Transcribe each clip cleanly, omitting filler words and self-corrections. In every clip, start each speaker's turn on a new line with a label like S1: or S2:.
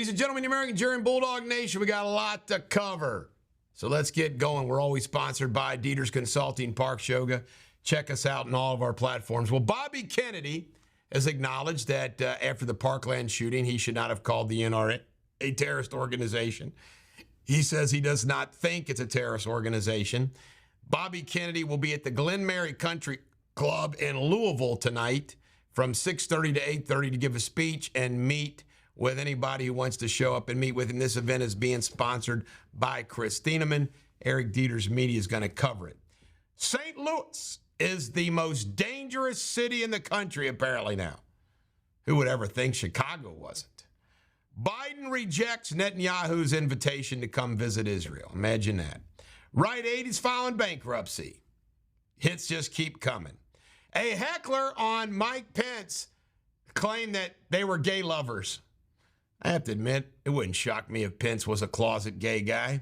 S1: Ladies and gentlemen, the American Jury and Bulldog Nation, we got a lot to cover. So let's get going. We're always sponsored by Deters Consulting, Park Shoga. Check us out on all of our platforms. Well, Bobby Kennedy has acknowledged that after the Parkland shooting, he should not have called the NRA a terrorist organization. He says he does not think it's a terrorist organization. Bobby Kennedy will be at the Glen Mary Country Club in Louisville tonight from 6:30 to 8:30 to give a speech and meet with anybody who wants to show up and meet with him. This event is being sponsored by Chris Thieneman. Eric Deters Media is going to cover it. St. Louis is the most dangerous city in the country, apparently now. Who would ever think Chicago wasn't? Biden rejects Netanyahu's invitation to come visit Israel. Imagine that. Rite Aid is filing bankruptcy. Hits just keep coming. A heckler on Mike Pence claimed that they were gay lovers. I have to admit, it wouldn't shock me if Pence was a closet gay guy.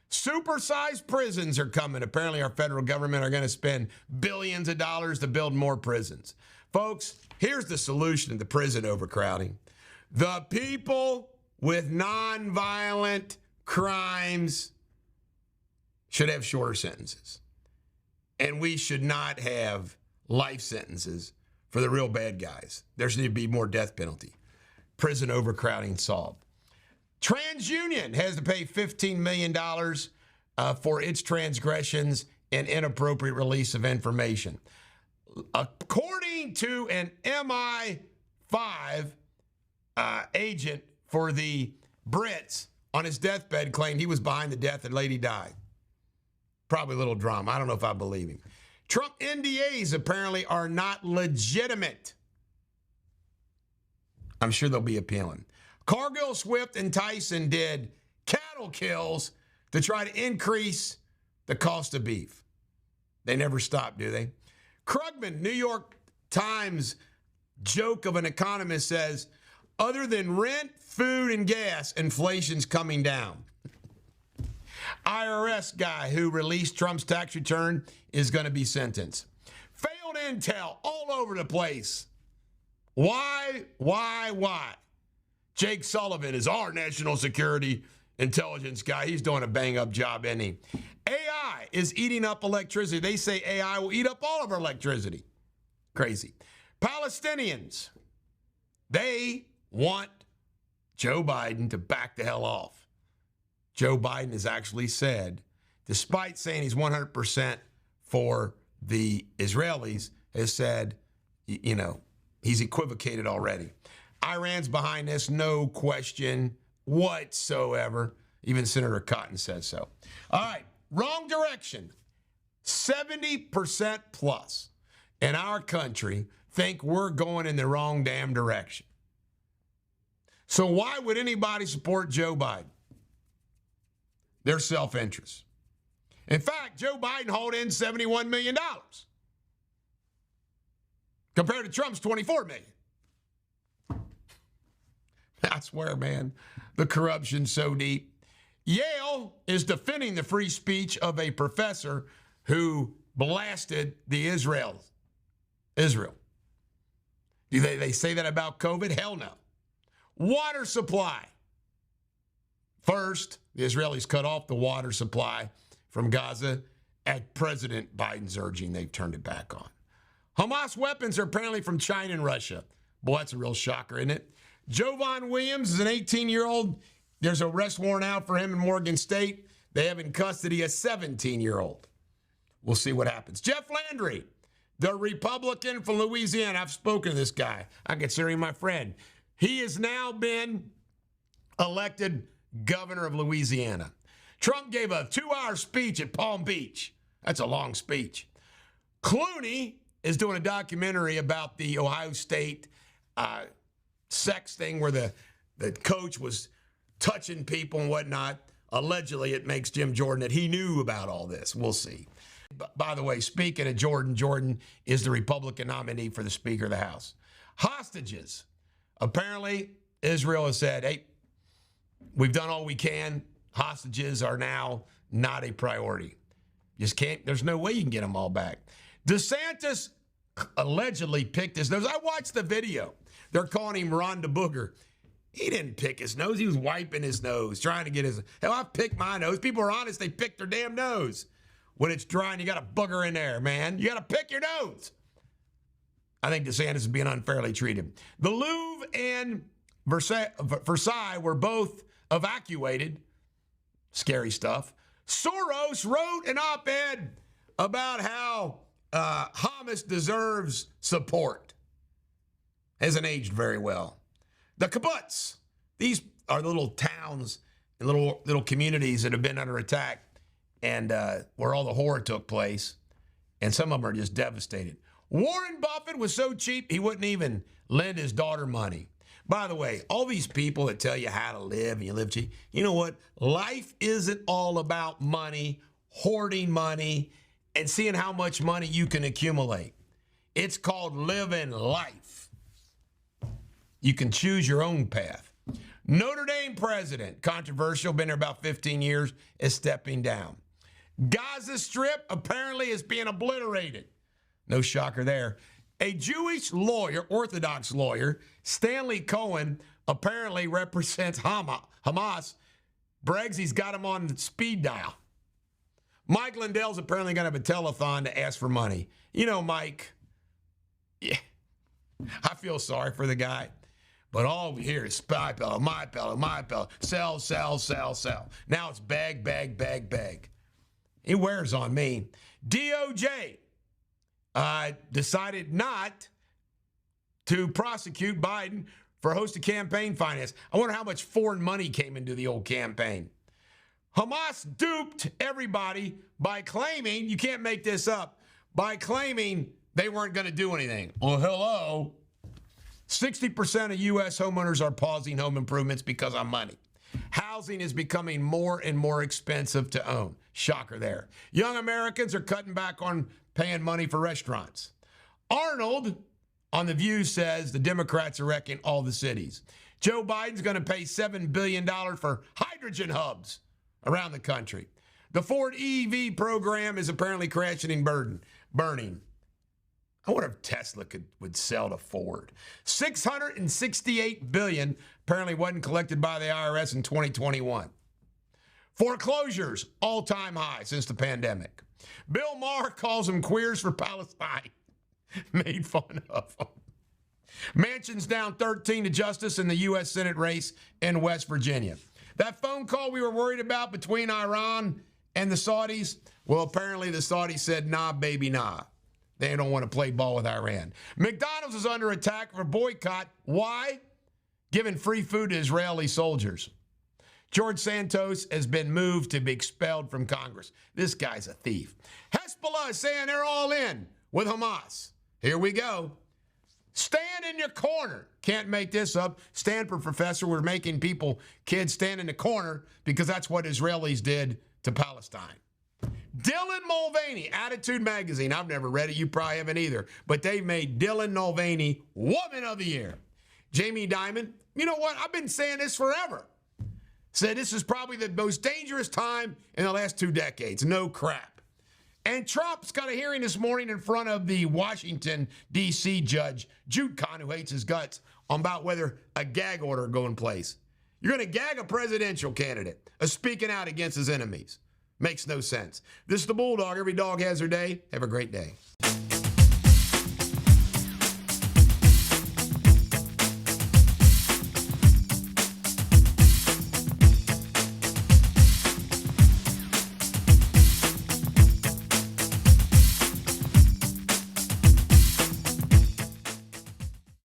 S1: Supersized prisons are coming. Apparently, our federal government are going to spend billions of dollars to build more prisons. Folks, here's the solution to the prison overcrowding. The people with nonviolent crimes should have shorter sentences. And we should not have life sentences for the real bad guys. There should need to be more death penalty. Prison overcrowding solved. TransUnion has to pay $15 million for its transgressions and inappropriate release of information. According to an MI5 agent for the Brits, on his deathbed, claimed he was behind the death of Lady Di. Probably a little drama. I don't know if I believe him. Trump NDAs apparently are not legitimate. I'm sure they'll be appealing. Cargill, Swift, and Tyson did cattle kills to try to increase the cost of beef. They never stop, do they? Krugman, New York Times joke of an economist says, other than rent, food, and gas, inflation's coming down. IRS guy who released Trump's tax return is going to be sentenced. Failed intel all over the place. Why? Jake Sullivan is our national security intelligence guy. He's doing a bang-up job, isn't he? AI is eating up electricity. They say AI will eat up all of our electricity. Crazy. Palestinians, they want Joe Biden to back the hell off. Joe Biden has actually said, despite saying he's 100% for the Israelis, has said, you know, he's equivocated already. Iran's behind this, no question whatsoever. Even Senator Cotton says so. All right, wrong direction. 70% plus in our country think we're going in the wrong damn direction. So why would anybody support Joe Biden? Their self-interest. In fact, Joe Biden hauled in $71 million compared to Trump's $24 million. I swear, man, the corruption's so deep. Yale is defending the free speech of a professor who blasted the Israel. Do they say that about COVID? Hell no. Water supply. First, the Israelis cut off the water supply from Gaza. At President Biden's urging, they've turned it back on. Hamas weapons are apparently from China and Russia. Boy, that's a real shocker, isn't it? Jovan Williams is an 18-year-old. There's an arrest warrant out for him in Morgan State. They have in custody a 17-year-old. We'll see what happens. Jeff Landry, the Republican from Louisiana. I've spoken to this guy. I consider him my friend. He has now been elected governor of Louisiana. Trump gave a 2-hour speech at Palm Beach. That's a long speech. Clooney is doing a documentary about the Ohio State sex thing where the coach was touching people and whatnot. Allegedly, it makes Jim Jordan that he knew about all this. We'll see. By the way, speaking of Jordan, Jordan is the Republican nominee for the Speaker of the House. Hostages. Apparently, Israel has said, hey, we've done all we can. Hostages are now not a priority. Just can't, there's no way you can get them all back. DeSantis allegedly picked his nose. I watched the video. They're calling him Ron the Booger. He didn't pick his nose. He was wiping his nose, trying to get his. Hell, I picked my nose. People are honest. They pick their damn nose. When it's dry and you got a booger in there, man. You got to pick your nose. I think DeSantis is being unfairly treated. The Louvre and Versailles were both evacuated. Scary stuff. Soros wrote an op-ed about how Hamas deserves support. Hasn't aged very well. The kibbutz. These are little towns and little communities that have been under attack and where all the horror took place. And some of them are just devastated. Warren Buffett was so cheap, he wouldn't even lend his daughter money. By the way, all these people that tell you how to live and you live cheap, you know what? Life isn't all about money, hoarding money, and seeing how much money you can accumulate. It's called living life. You can choose your own path. Notre Dame president, controversial, been there about 15 years, is stepping down. Gaza Strip apparently is being obliterated. No shocker there. A Jewish lawyer, Orthodox lawyer, Stanley Cohen, apparently represents Hamas. Brags he's got him on speed dial. Mike Lindell's apparently going to have a telethon to ask for money. You know, Mike, yeah, I feel sorry for the guy. But all we hear is my pillow, sell, sell, sell, sell. Now it's bag, bag, bag, bag. It wears on me. DOJ decided not to prosecute Biden for hosting campaign finance. I wonder how much foreign money came into the old campaign. Hamas duped everybody by claiming, you can't make this up, by claiming they weren't going to do anything. Well, hello. 60% of U.S. homeowners are pausing home improvements because of money. Housing is becoming more and more expensive to own. Shocker there. Young Americans are cutting back on paying money for restaurants. Arnold on The View says the Democrats are wrecking all the cities. Joe Biden's going to pay $7 billion for hydrogen hubs around the country. The Ford EV program is apparently crashing and burning. I wonder if Tesla would sell to Ford. $668 billion apparently wasn't collected by the IRS in 2021. Foreclosures, all-time high since the pandemic. Bill Maher calls them queers for Palestine. Made fun of them. Manchin's down 13 to justice in the U.S. Senate race in West Virginia. That phone call we were worried about between Iran and the Saudis, well, apparently the Saudis said, nah, baby, nah. They don't want to play ball with Iran. McDonald's is under attack for boycott. Why? Giving free food to Israeli soldiers. George Santos has been moved to be expelled from Congress. This guy's a thief. Hezbollah is saying they're all in with Hamas. Here we go. Stand in your corner. Can't make this up. Stanford professor were making kids stand in the corner because that's what Israelis did to Palestine. Dylan Mulvaney, Attitude Magazine. I've never read it. You probably haven't either. But they made Dylan Mulvaney Woman of the Year. Jamie Dimon, you know what? I've been saying this forever. Said this is probably the most dangerous time in the last 2 decades. No crap. And Trump's got a hearing this morning in front of the Washington, D.C. judge, Jude Kahn, who hates his guts, on about whether a gag order go in place. You're going to gag a presidential candidate, speaking out against his enemies. Makes no sense. This is the Bulldog. Every dog has their day. Have a great day.